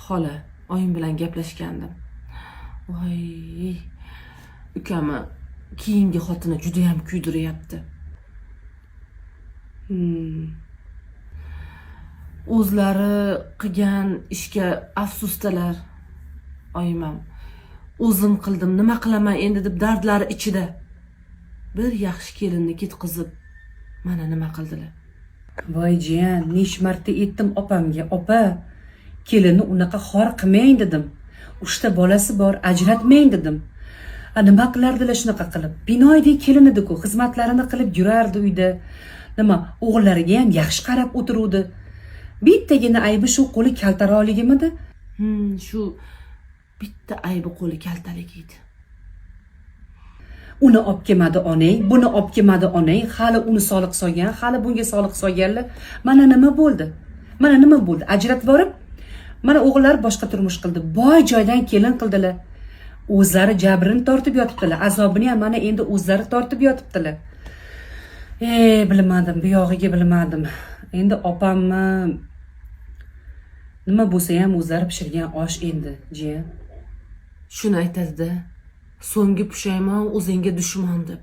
Xola, oyim bilan gaplashgandim. Voy, ukamni keyingi xotini juda ham kuydiryapti. O'zlari qilgan ishga afsusdalar. Oyimam, o'zim qildim, nima qilaman endi deb dardlari ichida. Bir yaxshi kelinni ketqizib, mana nima qildilar. Voy jiyan, necha marta aytdim opamga, opa, kelinni unaqa xor qilmang dedim. 3 ta bolasi bor, ajratmang dedim. Nima qilardilar shunaqa qilib? Binoydek kelin edi-ku, xizmatlarini qilib yurardi uyda. Nima, o'g'illariga ham yaxshi qarab o'tiruvdi. Bittagina aybi shu qo'li kaltaroqligimidi? Shu bitta aybi qo'li kaltalik edi. Uni olib kelmadi onang, buni olib kelmadi onang, hali uni soliq solgan, hali bunga soliq solganlar. Mana nima bo'ldi? Mana nima bo'ldi? Ajratib borib, mana o'g'illar boshqa turmush qildi. Boy joydan kelin qildilar. O'zlari jabrini tortib yotibdilar. Azobini ham mana endi o'zlari tortib yotibdilar. Bilmadim, bu yog'iga bilmadim. Endi opammi nima bo'lsa ham o'zlari pishirgan osh endi, jiyan. Shuni aytadi-da. So'nggi pushaymon o'zingga dushman deb.